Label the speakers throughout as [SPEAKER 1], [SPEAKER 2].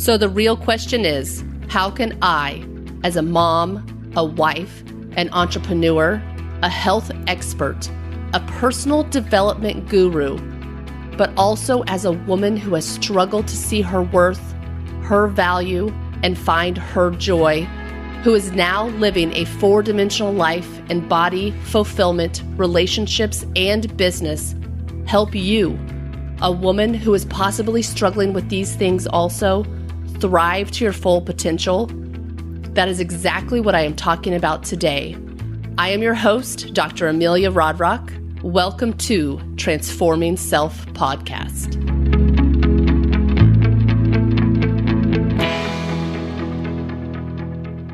[SPEAKER 1] So the real question is, how can I, as a mom, a wife, an entrepreneur, a health expert, a personal development guru, but also as a woman who has struggled to see her worth, her value, and find her joy, who is now living a 4-dimensional life in body, fulfillment, relationships, and business, help you, a woman who is possibly struggling with these things also, thrive to your full potential? That is exactly what I am talking about today. I am your host, Dr. Amelia Rodrock. Welcome to Transforming Self Podcast.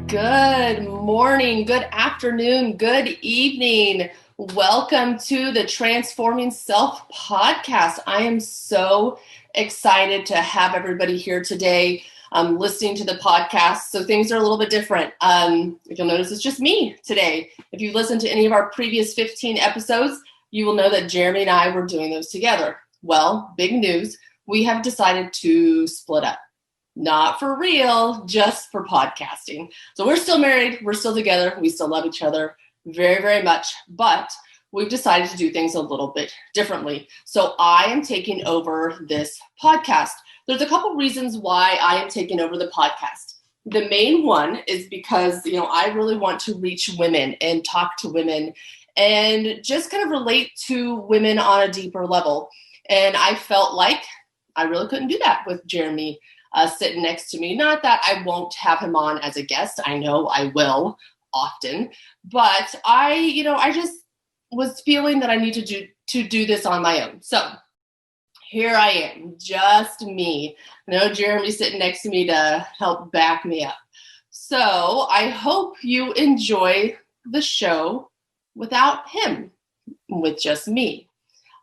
[SPEAKER 1] Good morning, good afternoon, good evening. Welcome to the Transforming Self Podcast. I am so excited to have everybody here today listening to the podcast. So things are a little bit different. If you'll notice, it's just me today. If you listened to any of our previous 15 episodes, you will know that Jeremy and I were doing those together. Well, big news, we have decided to split up. Not for real, just for podcasting. So we're still married, we're still together, we still love each other very, very much, but we've decided to do things a little bit differently. So I am taking over this podcast. There's a couple reasons why I am taking over the podcast. The main one is because, I really want to reach women and talk to women and just kind of relate to women on a deeper level. And I felt like I really couldn't do that with Jeremy sitting next to me. Not that I won't have him on as a guest. I know I will often, but I just was feeling that I need to do this on my own. So here I am, just me. No Jeremy sitting next to me to help back me up. So I hope you enjoy the show without him, with just me.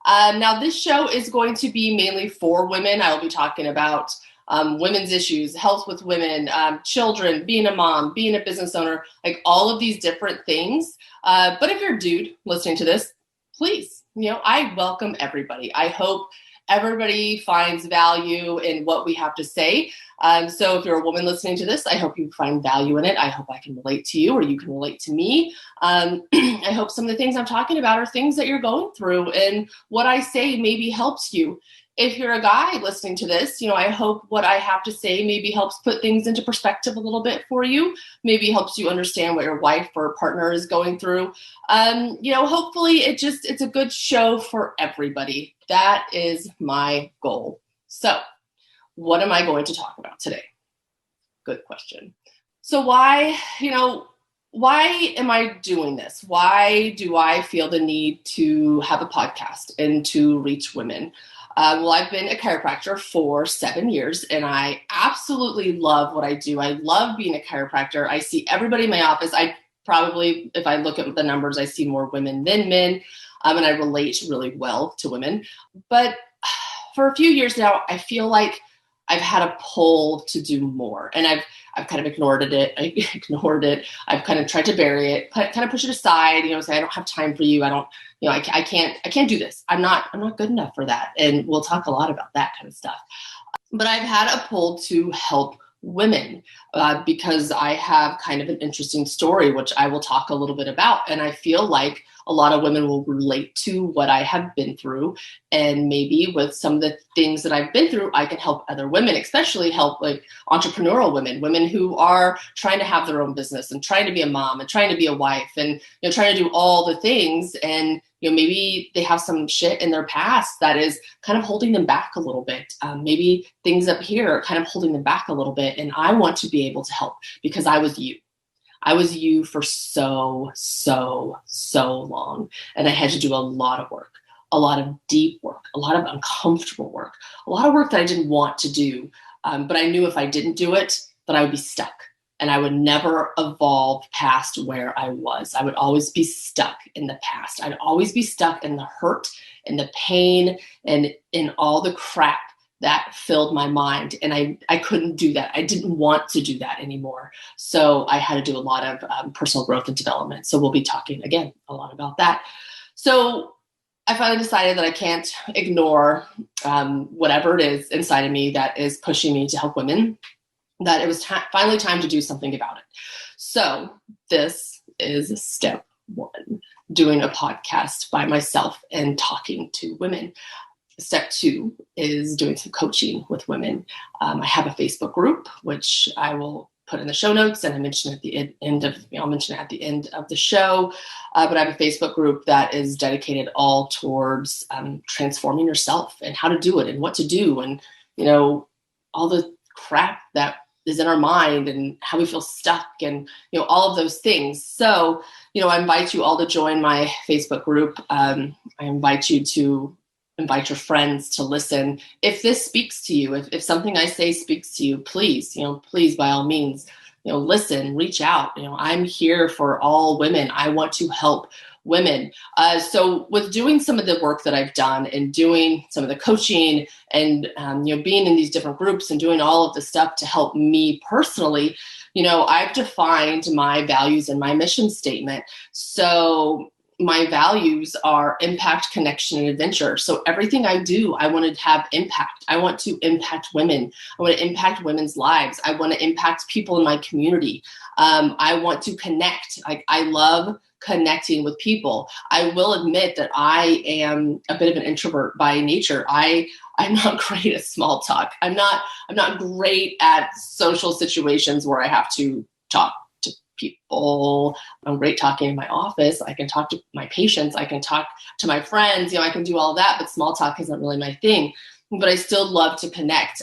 [SPEAKER 1] Now this show is going to be mainly for women. I will be talking about women's issues, health with women, children, being a mom, being a business owner, like all of these different things. But if you're a dude listening to this, please, I welcome everybody. I hope everybody finds value in what we have to say. So if you're a woman listening to this, I hope you find value in it. I hope I can relate to you or you can relate to me. I hope some of the things I'm talking about are things that you're going through and what I say maybe helps you. If you're a guy listening to this, I hope what I have to say maybe helps put things into perspective a little bit for you. Maybe helps you understand what your wife or partner is going through. Hopefully it's a good show for everybody. That is my goal. So what am I going to talk about today? Good question. So why am I doing this? Why do I feel the need to have a podcast and to reach women? Well, I've been a chiropractor for 7 years, and I absolutely love what I do. I love being a chiropractor. I see everybody in my office. I probably, if I look at the numbers, I see more women than men, and I relate really well to women. But for a few years now, I feel like I've had a pull to do more, and I've kind of ignored it. I've kind of tried to bury it, kind of push it aside, say, I don't have time for you. I don't, I can't do this. I'm not good enough for that. And we'll talk a lot about that kind of stuff. But I've had a pull to help women because I have kind of an interesting story, which I will talk a little bit about. And I feel like a lot of women will relate to what I have been through. And maybe with some of the things that I've been through, I can help other women, especially help like entrepreneurial women who are trying to have their own business and trying to be a mom and trying to be a wife and trying to do all the things. And maybe they have some shit in their past that is kind of holding them back a little bit. Maybe things up here are kind of holding them back a little bit. And I want to be able to help because I was you. I was you for so long. And I had to do a lot of work, a lot of deep work, a lot of uncomfortable work, a lot of work that I didn't want to do. But I knew if I didn't do it, that I would be stuck. And I would never evolve past where I was. I would always be stuck in the past. I'd always be stuck in the hurt and the pain and in all the crap that filled my mind. And I couldn't do that. I didn't want to do that anymore. So I had to do a lot of personal growth and development. So we'll be talking again a lot about that. So I finally decided that I can't ignore whatever it is inside of me that is pushing me to help women. that it was finally time to do something about it. So this is step one, doing a podcast by myself and talking to women. Step two is doing some coaching with women. I have a Facebook group, which I will put in the show notes, and I mention at the end of, I'll mention it at the end of the show. But I have a Facebook group that is dedicated all towards transforming yourself and how to do it and what to do, and all the crap that is in our mind and how we feel stuck and all of those things. So I invite you all to join my Facebook group. I invite you to invite your friends to listen. If this speaks to you, if something I say speaks to you, please by all means, listen, reach out. I'm here for all women. I want to help women. So with doing some of the work that I've done and doing some of the coaching and, being in these different groups and doing all of the stuff to help me personally, I've defined my values and my mission statement. So my values are impact, connection, and adventure. So everything I do, I want to have impact. I want to impact women. I want to impact women's lives. I want to impact people in my community. I want to connect. I love connecting with people. I will admit that I am a bit of an introvert by nature. I'm not great at small talk. I'm not great at social situations where I have to talk to people. I'm great talking in my office. I can talk to my patients. I can talk to my friends. I can do all that, but small talk isn't really my thing. But I still love to connect.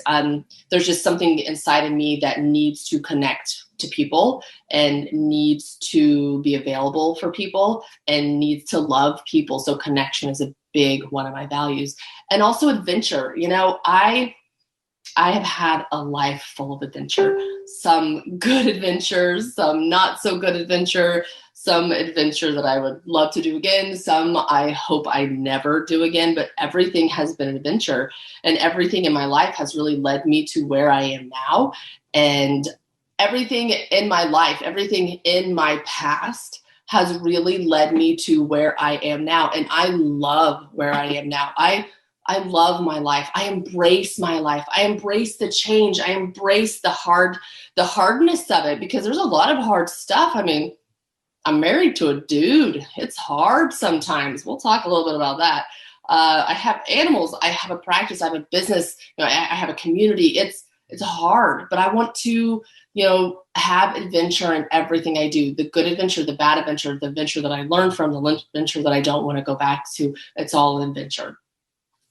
[SPEAKER 1] There's just something inside of me that needs to connect to people and needs to be available for people and needs to love people. So connection is a big one of my values. And also adventure. I have had a life full of adventure, some good adventures, some not so good adventure, some adventure that I would love to do again, some I hope I never do again, but everything has been an adventure, and everything in my life has really led me to where I am now. And everything in my life, everything in my past has really led me to where I am now. And I love where I am now. I love my life. I embrace my life. I embrace the change. I embrace the hardness of it, because there's a lot of hard stuff. I mean, I'm married to a dude. It's hard sometimes. We'll talk a little bit about that. I have animals. I have a practice. I have a business. I have a community. It's hard, but I want to, have adventure in everything I do. The good adventure, the bad adventure, the adventure that I learned from, the adventure that I don't want to go back to. It's all an adventure.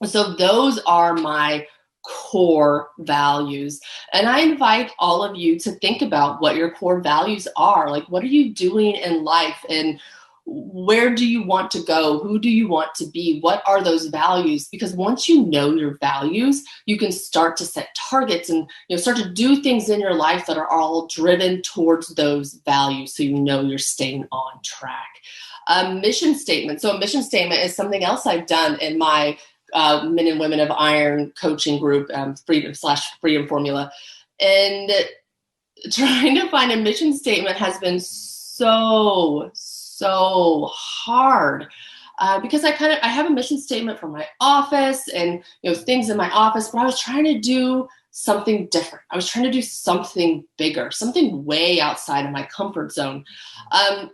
[SPEAKER 1] So those are my core values. And I invite all of you to think about what your core values are. Like, what are you doing in life? And where do you want to go? Who do you want to be? What are those values? Because once you know your values, you can start to set targets and start to do things in your life that are all driven towards those values. So you're staying on track. Mission statement. So a mission statement is something else I've done in my Men and Women of Iron coaching group, Freedom Formula. And trying to find a mission statement has been so hard because I have a mission statement for my office and things in my office, but I was trying to do something different. I was trying to do something bigger, something way outside of my comfort zone.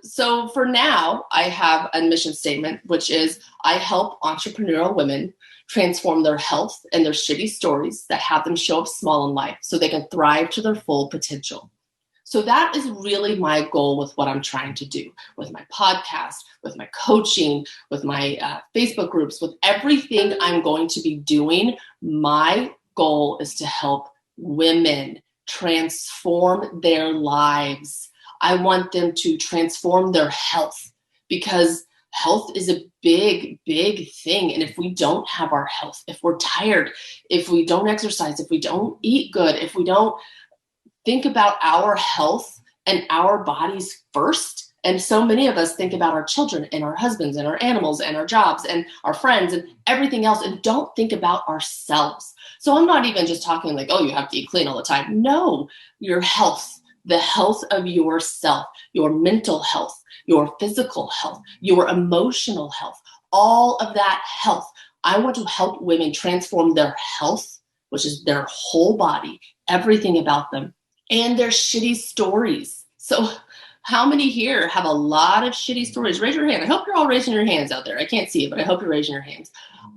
[SPEAKER 1] So for now, I have a mission statement, which is I help entrepreneurial women transform their health and their shitty stories that have them show up small in life so they can thrive to their full potential. So that is really my goal with what I'm trying to do with my podcast, with my coaching, with my Facebook groups, with everything I'm going to be doing. My goal is to help women transform their lives. I want them to transform their health, because health is a big thing. And if we don't have our health, if we're tired, if we don't exercise, if we don't eat good, if we don't think about our health and our bodies first. And so many of us think about our children and our husbands and our animals and our jobs and our friends and everything else, and don't think about ourselves. So I'm not even just talking like, oh, you have to eat clean all the time. No, your health, the health of yourself, your mental health, your physical health, your emotional health, all of that health. I want to help women transform their health, which is their whole body, everything about them, and they're shitty stories. So how many here have a lot of shitty stories? Raise your hand. I hope you're all raising your hands out there. I can't see it, but I hope you're raising your hands.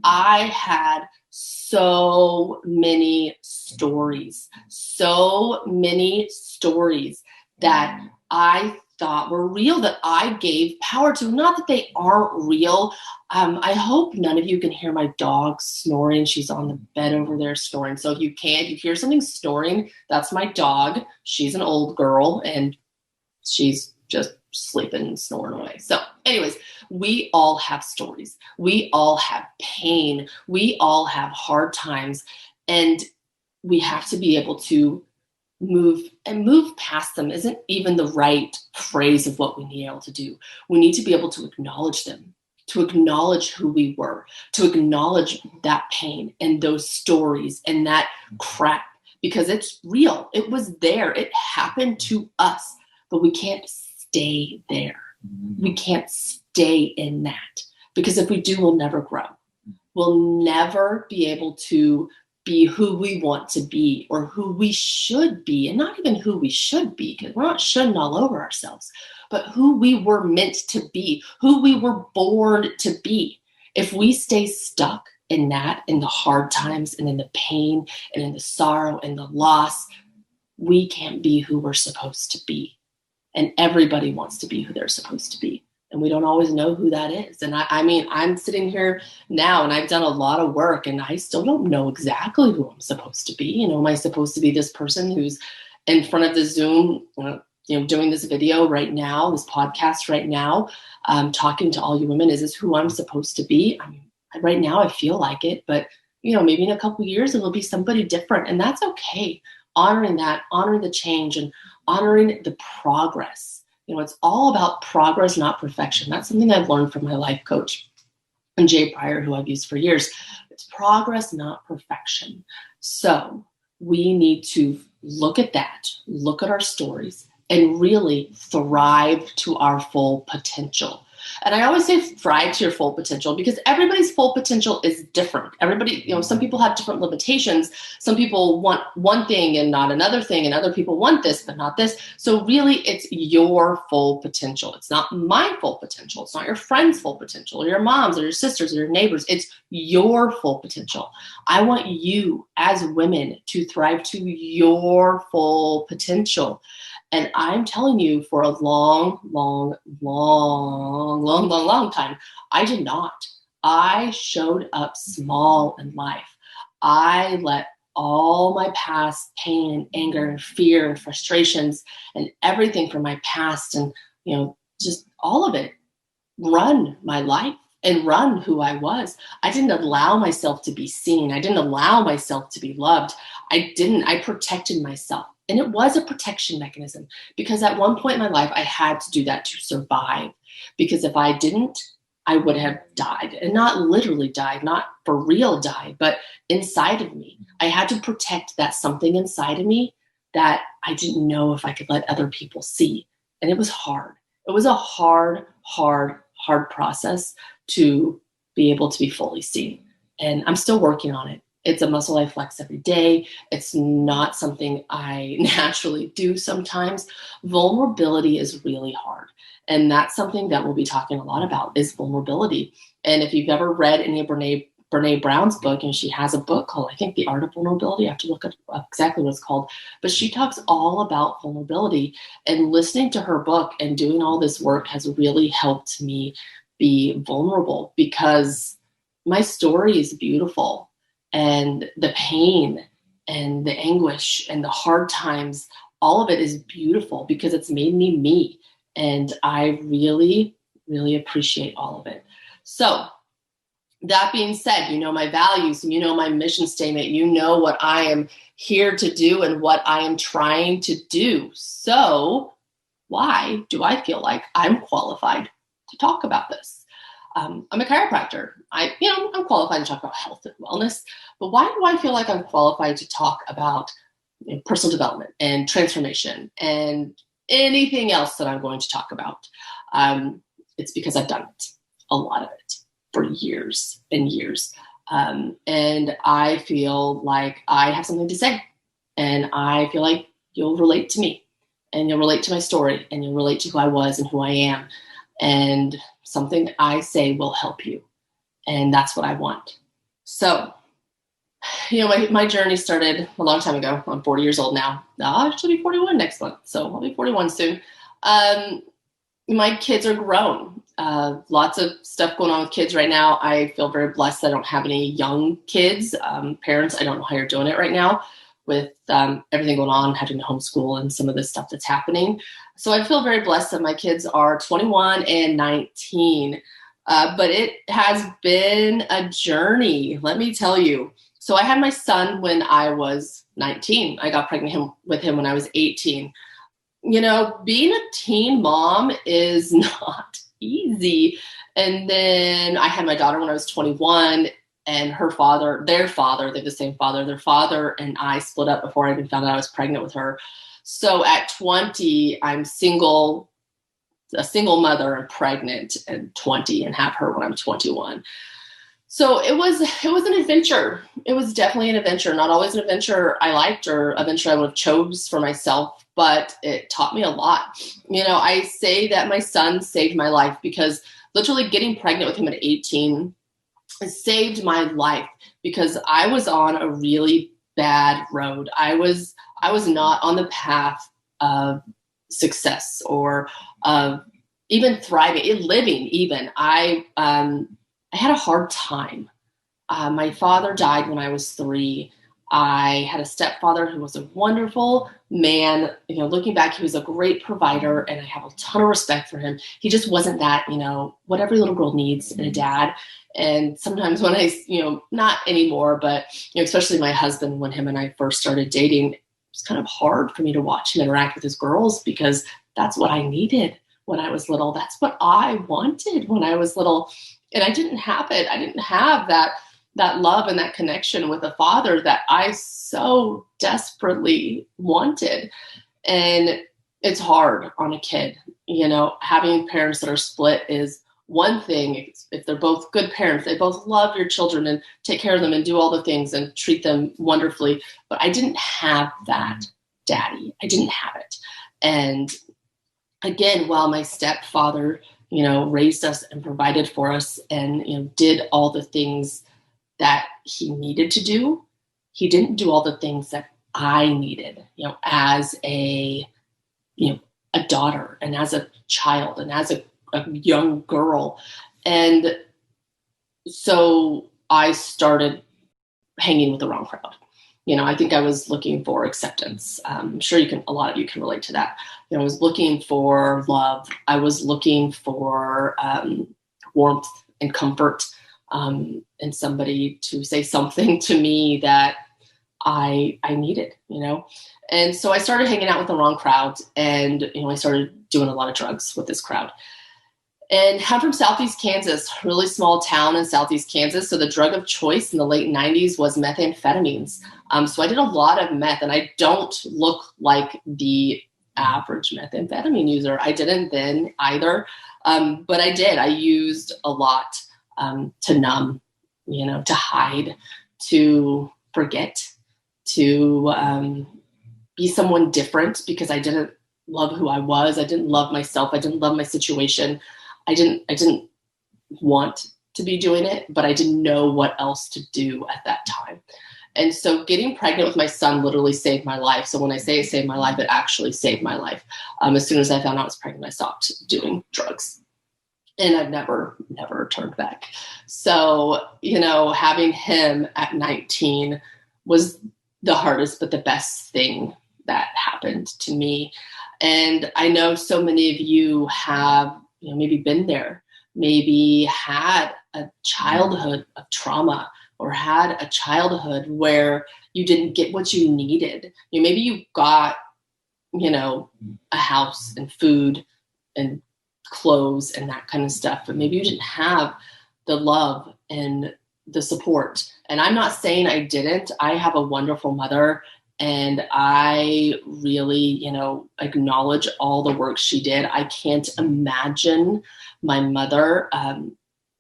[SPEAKER 1] I had so many stories that I thought were real, that I gave power to. Not that they aren't real. I hope none of you can hear my dog snoring. She's on the bed over there snoring. So if you hear something snoring, that's my dog. She's an old girl and she's just sleeping and snoring away. So anyways, we all have stories. We all have pain. We all have hard times. And we have to be able to move past them isn't even the right phrase of what we need able to do. We need to be able to acknowledge them, to acknowledge who we were, to acknowledge that pain and those stories and that crap, because it's real. It was there. It happened to us, but we can't stay there. We can't stay in that, because if we do, we'll never grow. We'll never be able to be who we want to be or who we should be, and not even who we should be, because we're not shoulding all over ourselves, but who we were meant to be, who we were born to be. If we stay stuck in that, in the hard times and in the pain and in the sorrow and the loss, we can't be who we're supposed to be. And everybody wants to be who they're supposed to be. And we don't always know who that is. And I mean, I'm sitting here now and I've done a lot of work and I still don't know exactly who I'm supposed to be. You know, am I supposed to be this person who's in front of the Zoom, doing this video right now, this podcast right now, talking to all you women? Is this who I'm supposed to be? I mean, right now I feel like it, but maybe in a couple of years, it'll be somebody different, and that's okay. Honoring that, honoring the change, and honoring the progress. It's all about progress, not perfection. That's something I've learned from my life coach, and Jay Pryor, who I've used for years. It's progress, not perfection. So we need to look at that, look at our stories, and really thrive to our full potential. And I always say thrive to your full potential, because everybody's full potential is different. Everybody, some people have different limitations. Some people want one thing and not another thing, and other people want this but not this. So really, it's your full potential. It's not my full potential. It's not your friend's full potential, or your mom's, or your sisters, or your neighbors. It's your full potential. I want you as women to thrive to your full potential. And I'm telling you, for a long time, I did not. I showed up small in life. I let all my past pain and anger and fear and frustrations and everything from my past and, just all of it run my life and run who I was. I didn't allow myself to be seen. I didn't allow myself to be loved. I protected myself. And it was a protection mechanism, because at one point in my life, I had to do that to survive. Because if I didn't, I would have died, and not literally died, not for real died, but inside of me. I had to protect that something inside of me that I didn't know if I could let other people see. And it was hard. It was a hard process to be able to be fully seen. And I'm still working on it. It's a muscle I flex every day. It's not something I naturally do sometimes. Vulnerability is really hard. And that's something that we'll be talking a lot about, is vulnerability. And if you've ever read any of Brene Brown's book, and she has a book called, I think, The Art of Vulnerability. I have to look up exactly what it's called. But she talks all about vulnerability. And listening to her book and doing all this work has really helped me be vulnerable, because my story is beautiful. And the pain and the anguish and the hard times, all of it is beautiful, because it's made me me. And I really, really appreciate all of it. So that being said, my values, my mission statement, what I am here to do and what I am trying to do. So why do I feel like I'm qualified to talk about this? I'm a chiropractor. I'm qualified to talk about health and wellness, but why do I feel like I'm qualified to talk about personal development and transformation and anything else that I'm going to talk about? It's because I've done it, a lot of it, for years and years. And I feel like I have something to say, and I feel like you'll relate to me, and you'll relate to my story, and you'll relate to who I was and who I am. And something I say will help you. And that's what I want. So, my journey started a long time ago. I'm 40 years old now. I'll actually be 41 next month. So I'll be 41 soon. My kids are grown. Lots of stuff going on with kids right now. I feel very blessed that I don't have any young kids. Parents, I don't know how you're doing it right now with everything going on, having to homeschool and some of the stuff that's happening. So I feel very blessed that my kids are 21 and 19. But it has been a journey, let me tell you. So I had my son when I was 19. I got pregnant with him when I was 18. Being a teen mom is not easy. And then I had my daughter when I was 21, and their father, they have the same father, their father and I split up before I even found out I was pregnant with her. So at 20, I'm a single mother and pregnant at 20 and have her when I'm 21. So it was an adventure. It was definitely an adventure. Not always an adventure I liked or adventure I would have chose for myself, but it taught me a lot. I say that my son saved my life because literally getting pregnant with him at 18 saved my life because I was on a really bad road. I was not on the path of success or even thriving, living even. I had a hard time. My father died when I was 3. I had a stepfather who was a wonderful man. Looking back, he was a great provider, and I have a ton of respect for him. He just wasn't that, what every little girl needs in a dad. And sometimes when not anymore, but, especially my husband, when him and I first started dating, it was kind of hard for me to watch him interact with his girls because that's what I needed when I was little. That's what I wanted when I was little. And I didn't have it. I didn't have that love and that connection with a father that I so desperately wanted. And it's hard on a kid. Having parents that are split is one thing. If they're both good parents, they both love your children and take care of them and do all the things and treat them wonderfully. But I didn't have that daddy. I didn't have it. And again, while my stepfather, raised us and provided for us and, did all the things that he needed to do, he didn't do all the things that I needed, as a daughter and as a child and as a young girl. And so I started hanging with the wrong crowd. I think I was looking for acceptance. I'm sure a lot of you can relate to that. I was looking for love. I was looking for warmth and comfort, and somebody to say something to me that I needed, And so I started hanging out with the wrong crowd, and, I started doing a lot of drugs with this crowd. And I'm from Southeast Kansas, really small town in Southeast Kansas. So the drug of choice in the late 90s was methamphetamines. So I did a lot of meth, and I don't look like the average methamphetamine user. I didn't then either, but I did. I used a lot to numb, to hide, to forget, to be someone different because I didn't love who I was. I didn't love myself. I didn't love my situation. I didn't want to be doing it, but I didn't know what else to do at that time. And so getting pregnant with my son literally saved my life. So when I say it saved my life, it actually saved my life. As soon as I found out I was pregnant, I stopped doing drugs. And I've never turned back. So, having him at 19 was the hardest, but the best thing that happened to me. And I know so many of you have, maybe been there, maybe had a childhood of trauma or had a childhood where you didn't get what you needed. Maybe you got, a house and food and clothes and that kind of stuff, but maybe you didn't have the love and the support. And I'm not saying I didn't. I have a wonderful mother, and I really, acknowledge all the work she did. I can't imagine my mother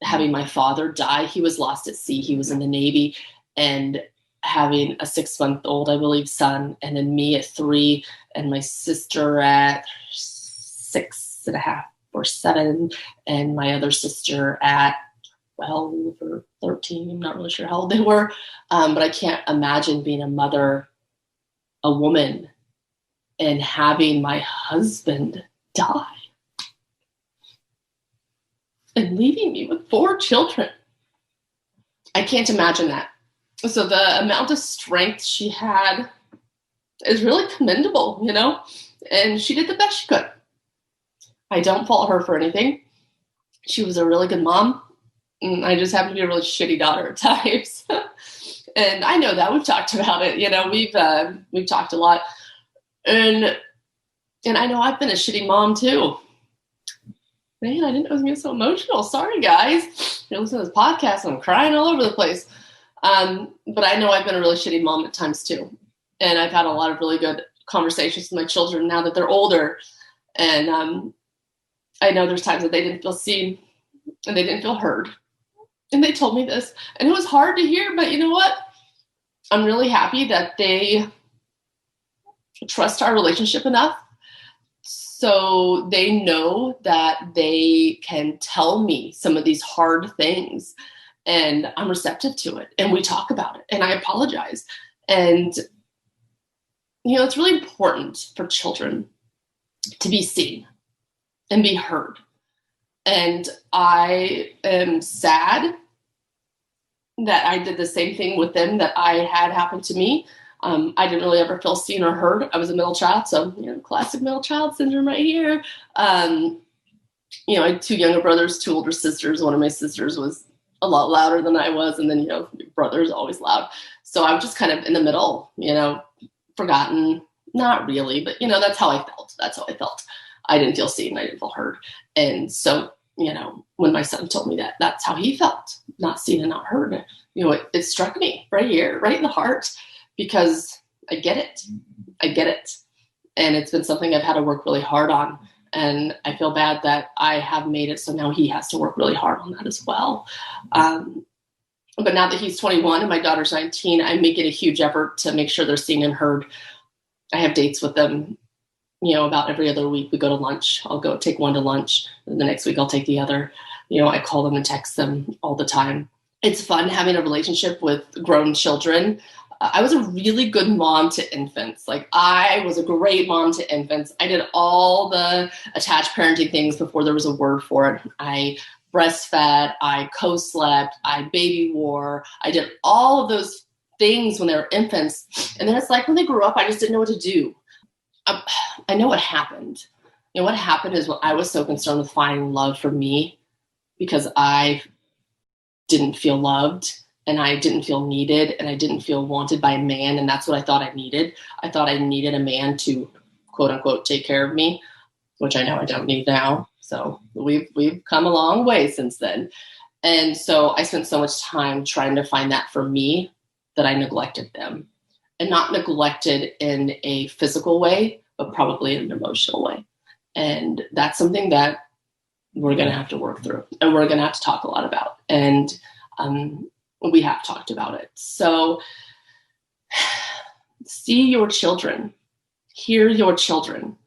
[SPEAKER 1] having my father die. He was lost at sea. He was in the Navy. And having a 6-month-old, I believe, son, and then me at 3, and my sister at 6.5 or 7, and my other sister at 12 or 13. I'm not really sure how old they were, but I can't imagine being a mother, a woman, and having my husband die and leaving me with 4 children. I can't imagine that. So the amount of strength she had is really commendable, and she did the best she could. I don't fault her for anything. She was a really good mom. And I just happen to be a really shitty daughter at times. And I know that. We've talked about it. We've talked a lot. And I know I've been a shitty mom too. Man, I didn't know I was going to be so emotional. Sorry, guys. You're listening to this podcast and I'm crying all over the place. But I know I've been a really shitty mom at times too. And I've had a lot of really good conversations with my children now that they're older. And I know there's times that they didn't feel seen and they didn't feel heard. And they told me this. And it was hard to hear, but you know what? I'm really happy that they trust our relationship enough so they know that they can tell me some of these hard things. And I'm receptive to it. And we talk about it. And I apologize. And, it's really important for children to be seen and be heard. And I am sad that I did the same thing with them that I had happen to me. I didn't really ever feel seen or heard. I was a middle child. So, classic middle child syndrome right here. I had 2 younger brothers, 2 older sisters. One of my sisters was a lot louder than I was. And then, brother's always loud. So I was just kind of in the middle, forgotten, not really, but, that's how I felt. That's how I felt. I didn't feel seen. I didn't feel heard. And so, when my son told me that, that's how he felt, not seen and not heard, it struck me right here, right in the heart, because I get it. And it's been something I've had to work really hard on. And I feel bad that I have made it so now he has to work really hard on that as well. But now that he's 21 and my daughter's 19, I'm making a huge effort to make sure they're seen and heard. I have dates with them, about every other week. We go to lunch. I'll go take one to lunch. And the next week I'll take the other. I call them and text them all the time. It's fun having a relationship with grown children. I was a really good mom to infants. I was a great mom to infants. I did all the attached parenting things before there was a word for it. I breastfed, I co-slept, I baby wore. I did all of those things when they were infants. And then it's when they grew up, I just didn't know what to do. I know what happened. What happened is when I was so concerned with finding love for me because I didn't feel loved and I didn't feel needed and I didn't feel wanted by a man. And that's what I thought I needed. I thought I needed a man to quote unquote take care of me, which I know I don't need now. So we've come a long way since then. And so I spent so much time trying to find that for me that I neglected them, and not neglected in a physical way, but probably in an emotional way. And that's something that we're going to have to work through and we're going to have to talk a lot about. And we have talked about it. So see your children, hear your children.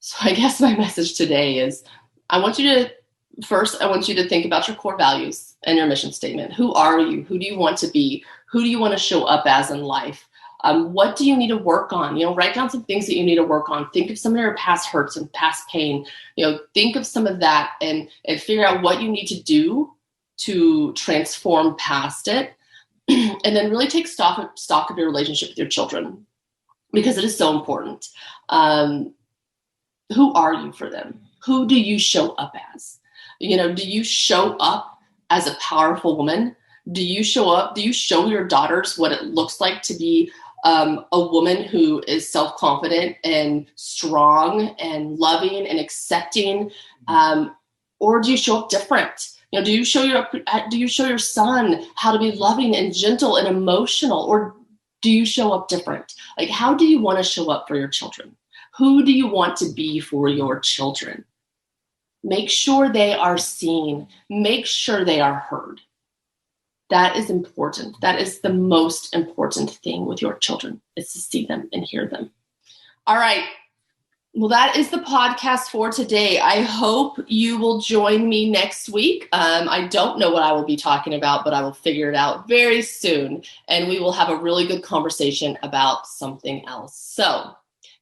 [SPEAKER 1] So I guess my message today is I want you to think about your core values and your mission statement. Who are you? Who do you want to be? Who do you want to show up as in life? What do you need to work on? Write down some things that you need to work on. Think of some of your past hurts and past pain. Think of some of that and figure out what you need to do to transform past it. And then really take stock of your relationship with your children, because it is so important. Who are you for them? Who do you show up as? Do you show up as a powerful woman? Do you show your daughters what it looks like to be a woman who is self-confident and strong and loving and accepting? Or do you show up different? Do you show your son how to be loving and gentle and emotional? Or do you show up different? How do you want to show up for your children? Who do you want to be for your children? Make sure they are seen. Make sure they are heard. That is important. That is the most important thing with your children, is to see them and hear them. All right. Well, that is the podcast for today. I hope you will join me next week. I don't know what I will be talking about, but I will figure it out very soon. And we will have a really good conversation about something else. So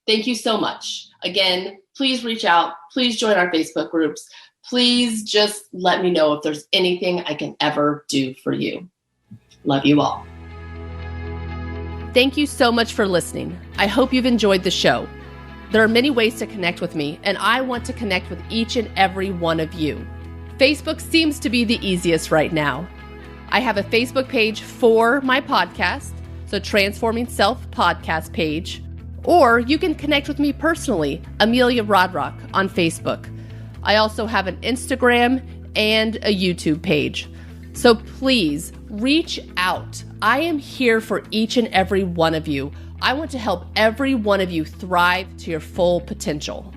[SPEAKER 1] thank you so much. Again, please reach out. Please join our Facebook groups. Please just let me know if there's anything I can ever do for you. Love you all. Thank you so much for listening. I hope you've enjoyed the show. There are many ways to connect with me, and I want to connect with each and every one of you. Facebook seems to be the easiest right now. I have a Facebook page for my podcast, so Transforming Self Podcast page, or you can connect with me personally, Amelia Rodrock, on Facebook. I also have an Instagram and a YouTube page. So please reach out. I am here for each and every one of you. I want to help every one of you thrive to your full potential.